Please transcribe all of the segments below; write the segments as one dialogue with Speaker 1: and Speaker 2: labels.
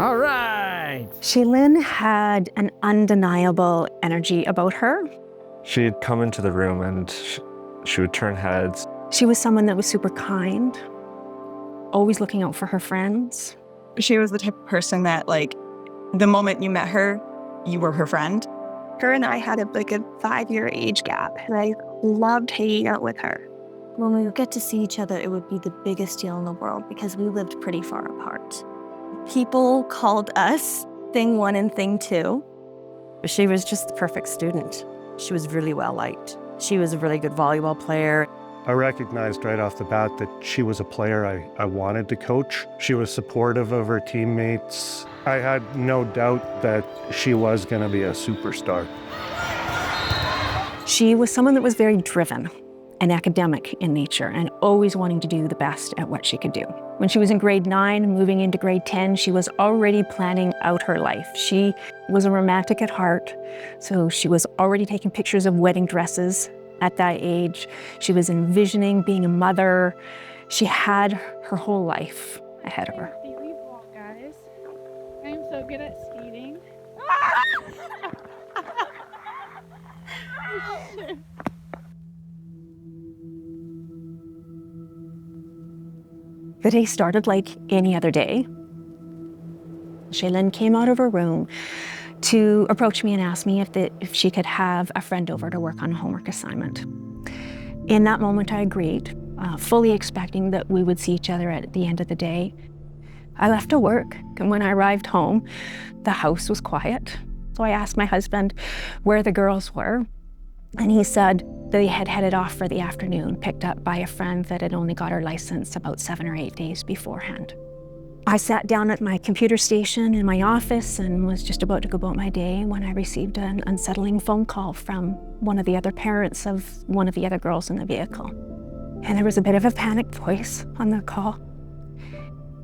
Speaker 1: All right.
Speaker 2: Shay-Lynn had an undeniable energy about her.
Speaker 3: She'd come into the room and she would turn heads.
Speaker 2: She was someone that was super kind, always looking out for her friends.
Speaker 4: She was the type of person that, like, the moment you met her, you were her friend.
Speaker 5: Her and I had a 5-year age gap, and I loved hanging out with her.
Speaker 6: When we would get to see each other, it would be the biggest deal in the world because we lived pretty far apart. People called us Thing 1 and Thing 2.
Speaker 7: She was just the perfect student. She was really well liked. She was a really good volleyball player.
Speaker 8: I recognized right off the bat that she was a player I wanted to coach. She was supportive of her teammates. I had no doubt that she was going to be a superstar.
Speaker 2: She was someone that was very driven and academic in nature and always wanting to do the best at what she could do. When she was in grade 9, moving into grade 10, she was already planning out her life. She was a romantic at heart, so she was already taking pictures of wedding dresses at that age. She was envisioning being a mother. She had her whole life ahead of her.
Speaker 9: We walk, guys. I am so good at skating.
Speaker 2: The day started like any other day. Shay-Lynn came out of her room to approach me and ask me if she could have a friend over to work on a homework assignment. In that moment, I agreed, fully expecting that we would see each other at the end of the day. I left to work, and when I arrived home, the house was quiet. So I asked my husband where the girls were, and he said they had headed off for the afternoon, picked up by a friend that had only got her license about 7 or 8 days beforehand. I sat down at my computer station in my office and was just about to go about my day when I received an unsettling phone call from one of the other parents of one of the other girls in the vehicle. And there was a bit of a panicked voice on the call.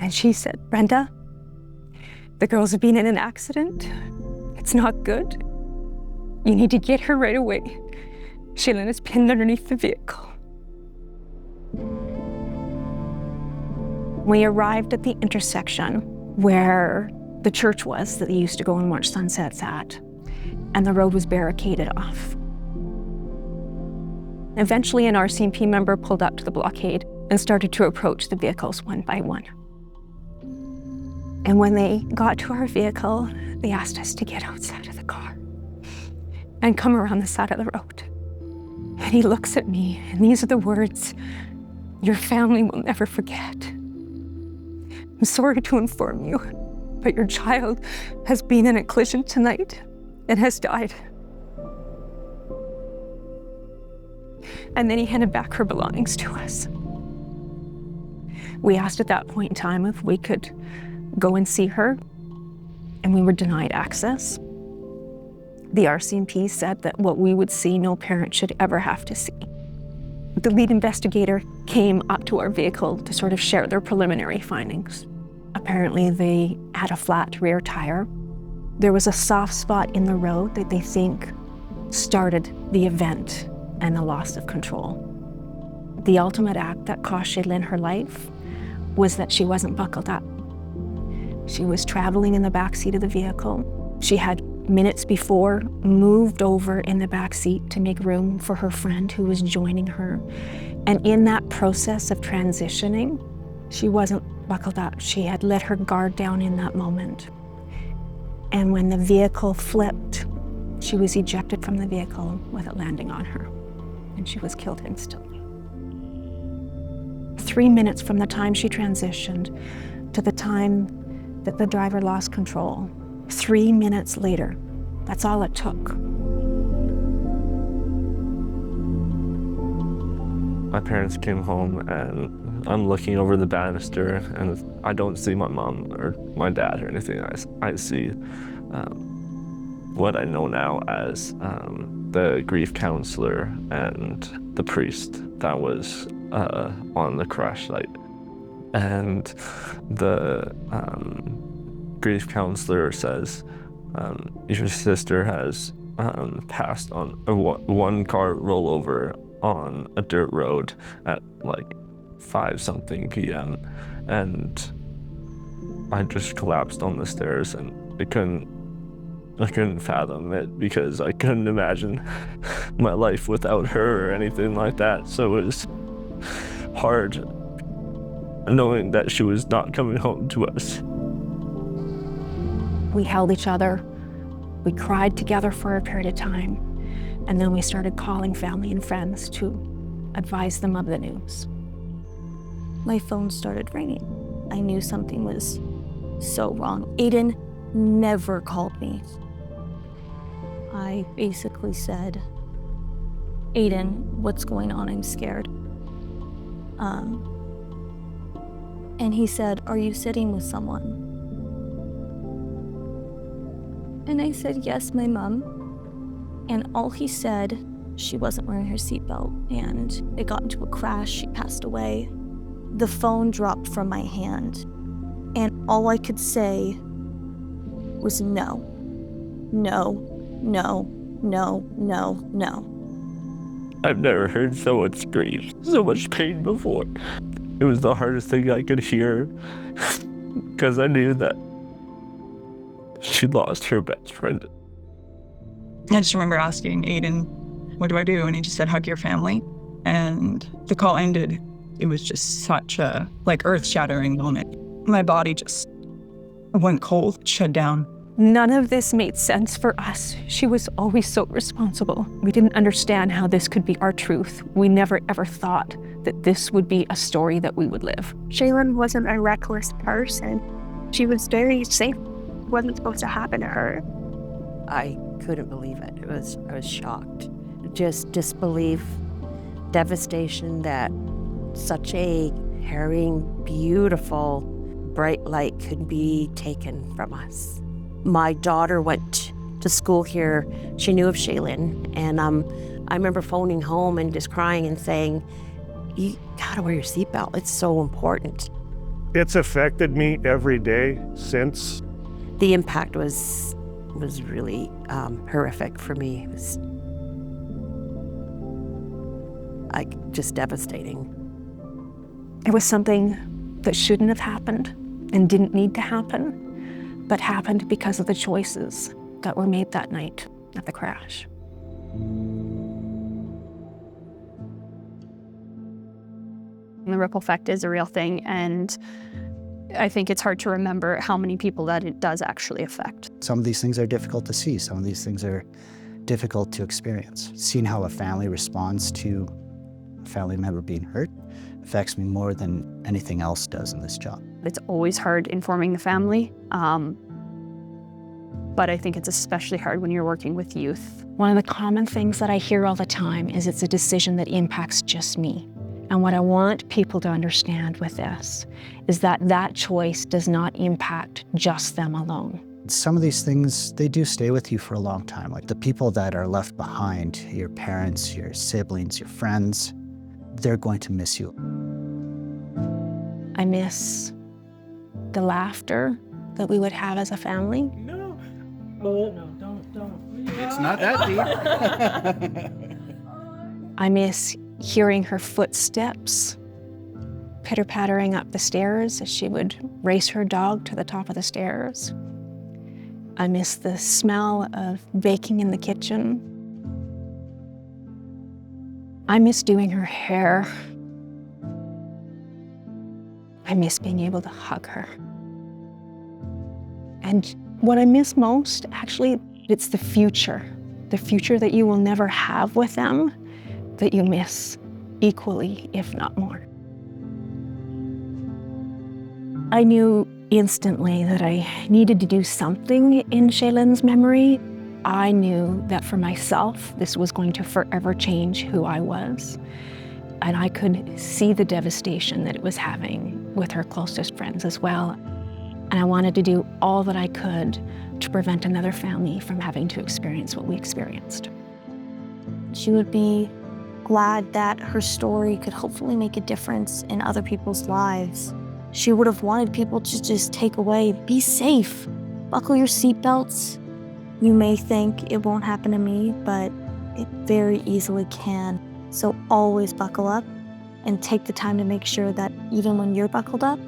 Speaker 2: And she said, "Brenda, the girls have been in an accident. It's not good. You need to get her right away. Shay-Lynn is pinned underneath the vehicle." We arrived at the intersection where the church was that they used to go and watch sunsets at, and the road was barricaded off. Eventually, an RCMP member pulled up to the blockade and started to approach the vehicles one by one. And when they got to our vehicle, they asked us to get outside of the car and come around the side of the road. And he looks at me, and these are the words your family will never forget. "I'm sorry to inform you, but your child has been in a collision tonight and has died." And then he handed back her belongings to us. We asked at that point in time if we could go and see her, and we were denied access. The RCMP said that what we would see, no parent should ever have to see. The lead investigator came up to our vehicle to sort of share their preliminary findings. Apparently, they had a flat rear tire. There was a soft spot in the road that they think started the event and the loss of control. The ultimate act that cost Shay-Lynn her life was that she wasn't buckled up. She was traveling in the backseat of the vehicle. She had minutes before moved over in the back seat to make room for her friend who was joining her. And in that process of transitioning, she wasn't buckled up. She had let her guard down in that moment. And when the vehicle flipped, she was ejected from the vehicle with it landing on her, and she was killed instantly. 3 minutes from the time she transitioned to the time that the driver lost control, 3 minutes later, that's all it took.
Speaker 3: My parents came home and I'm looking over the banister and I don't see my mom or my dad or anything. I see what I know now as the grief counselor and the priest that was on the crash site. And the grief counselor says, your sister has passed on a one-car rollover on a dirt road at like 5-something p.m. and I just collapsed on the stairs, and I couldn't fathom it because I couldn't imagine my life without her or anything like that. So it was hard knowing that she was not coming home to us.
Speaker 2: We held each other. We cried together for a period of time. And then we started calling family and friends to advise them of the news.
Speaker 6: My phone started ringing. I knew something was so wrong. Aiden never called me. I basically said, Aiden, what's going on? I'm scared. And he said, are you sitting with someone? And I said, yes, my mom. And all he said, she wasn't wearing her seatbelt and it got into a crash, she passed away. The phone dropped from my hand and all I could say was no, no, no, no, no, no.
Speaker 3: I've never heard someone scream so much pain before. It was the hardest thing I could hear because I knew that she lost her best friend.
Speaker 4: I just remember asking Aiden, what do I do? And he just said, hug your family. And the call ended. It was just such a earth-shattering moment. My body just went cold, shut down.
Speaker 2: None of this made sense for us. She was always so responsible. We didn't understand how this could be our truth. We never ever thought that this would be a story that we would live.
Speaker 5: Shay-Lynn wasn't a reckless person. She was very safe. It wasn't supposed to happen to her.
Speaker 7: I couldn't believe it. I was shocked. Just disbelief, devastation that such a caring, beautiful, bright light could be taken from us. My daughter went to school here. She knew of Shea Lynn, and I remember phoning home and just crying and saying, you gotta wear your seatbelt. It's so important.
Speaker 8: It's affected me every day since.
Speaker 7: The impact was really horrific for me. It was just devastating.
Speaker 2: It was something that shouldn't have happened and didn't need to happen, but happened because of the choices that were made that night at the crash.
Speaker 1: The ripple effect is a real thing, and I think it's hard to remember how many people that it does actually affect.
Speaker 10: Some of these things are difficult to see. Some of these things are difficult to experience. Seeing how a family responds to a family member being hurt affects me more than anything else does in this job.
Speaker 1: It's always hard informing the family, but I think it's especially hard when you're working with youth.
Speaker 2: One of the common things that I hear all the time is it's a decision that impacts just me. And what I want people to understand with this is that that choice does not impact just them alone.
Speaker 10: Some of these things, they do stay with you for a long time. Like the people that are left behind, your parents, your siblings, your friends, they're going to miss you.
Speaker 2: I miss the laughter that we would have as a family.
Speaker 11: No. Oh, no, don't.
Speaker 10: It's not that deep.
Speaker 2: I miss hearing her footsteps pitter-pattering up the stairs as she would race her dog to the top of the stairs. I miss the smell of baking in the kitchen. I miss doing her hair. I miss being able to hug her. And what I miss most, actually, it's the future that you will never have with them, that you miss equally, if not more. I knew instantly that I needed to do something in Shay-Lynn's memory. I knew that for myself, this was going to forever change who I was. And I could see the devastation that it was having with her closest friends as well. And I wanted to do all that I could to prevent another family from having to experience what we experienced.
Speaker 6: She would be glad that her story could hopefully make a difference in other people's lives. She would have wanted people to just take away, be safe, buckle your seatbelts. You may think it won't happen to me, but it very easily can. So always buckle up and take the time to make sure that even when you're buckled up,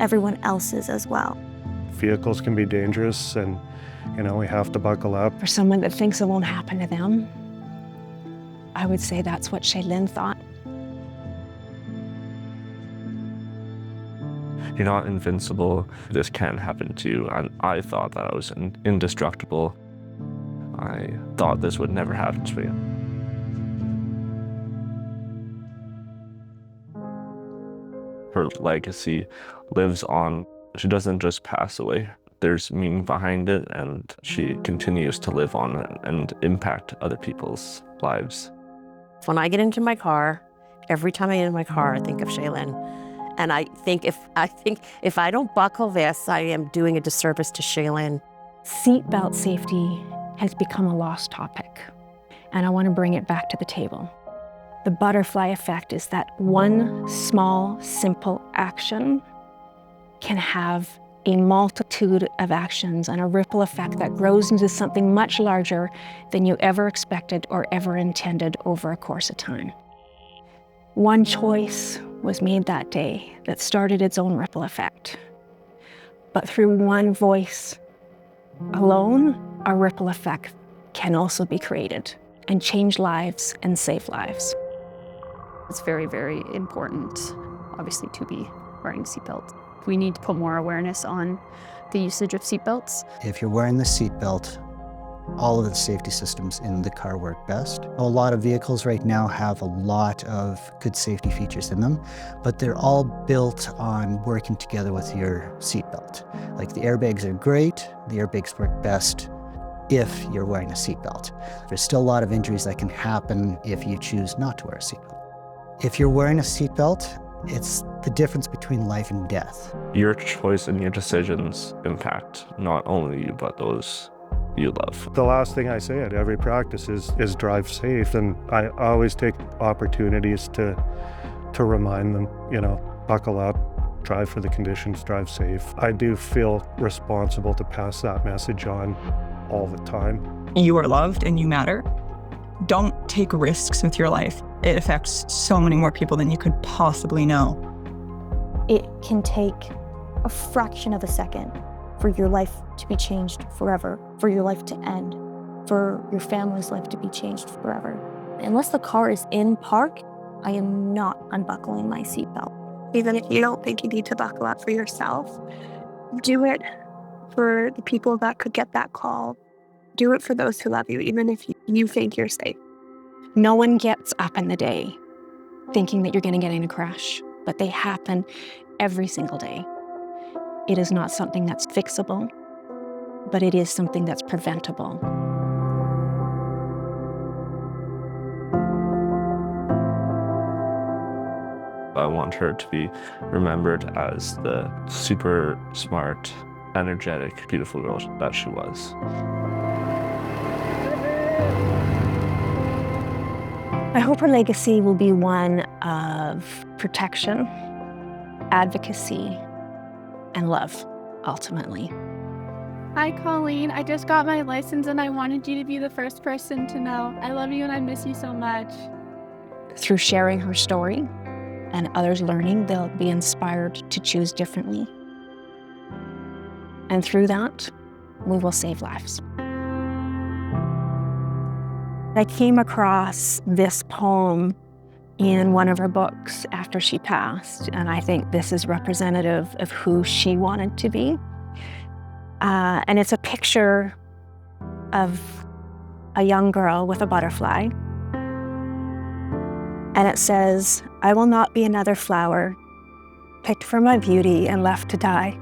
Speaker 6: everyone else's as well.
Speaker 8: Vehicles can be dangerous, and we have to buckle up.
Speaker 2: For someone that thinks it won't happen to them, I would say that's what Shea-Lynn thought.
Speaker 3: You're not invincible. This can happen to you. And I thought that I was indestructible. I thought this would never happen to me. Her legacy lives on. She doesn't just pass away. There's meaning behind it, and she continues to live on and impact other people's lives.
Speaker 7: When I get into my car, every time I get in my car, I think of Shay-Lynn. And I think if I don't buckle this, I am doing a disservice to Shay-Lynn.
Speaker 2: Seatbelt safety has become a lost topic, and I want to bring it back to the table. The butterfly effect is that one small, simple action can have a multitude of actions and a ripple effect that grows into something much larger than you ever expected or ever intended over a course of time. One choice was made that day that started its own ripple effect. But through one voice alone, a ripple effect can also be created and change lives and save lives.
Speaker 1: It's very, very important, obviously, to be wearing a seatbelt. We need to put more awareness on the usage of seatbelts.
Speaker 10: If you're wearing the seatbelt, all of the safety systems in the car work best. A lot of vehicles right now have a lot of good safety features in them, but they're all built on working together with your seatbelt. Like the airbags are great, the airbags work best if you're wearing a seatbelt. There's still a lot of injuries that can happen if you choose not to wear a seatbelt. If you're wearing a seatbelt, it's the difference between life and death.
Speaker 3: Your choice and your decisions impact not only you, but those you love.
Speaker 8: The last thing I say at every practice is drive safe, and I always take opportunities to remind them, buckle up, drive for the conditions, drive safe. I do feel responsible to pass that message on all the time.
Speaker 4: You are loved and you matter. Don't take risks with your life. It affects so many more people than you could possibly know.
Speaker 6: It can take a fraction of a second for your life to be changed forever, for your life to end, for your family's life to be changed forever. Unless the car is in park, I am not unbuckling my seatbelt.
Speaker 5: Even if you don't think you need to buckle up for yourself, do it for the people that could get that call. Do it for those who love you, even if you think you're safe.
Speaker 2: No one gets up in the day thinking that you're going to get in a crash, but they happen every single day. It is not something that's fixable, but it is something that's preventable.
Speaker 3: I want her to be remembered as the super smart, energetic, beautiful girl that she was.
Speaker 2: I hope her legacy will be one of protection, advocacy, and love, ultimately.
Speaker 9: Hi, Colleen. I just got my license and I wanted you to be the first person to know. I love you and I miss you so much.
Speaker 2: Through sharing her story and others learning, they'll be inspired to choose differently. And through that, we will save lives. I came across this poem in one of her books after she passed, and I think this is representative of who she wanted to be. And it's a picture of a young girl with a butterfly. And it says, "I will not be another flower, picked for my beauty and left to die.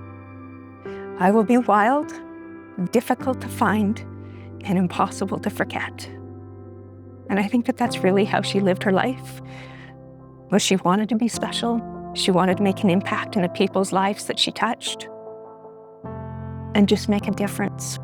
Speaker 2: I will be wild, difficult to find, and impossible to forget." And I think that that's really how she lived her life. Was she wanted to be special. She wanted to make an impact in the people's lives that she touched and just make a difference.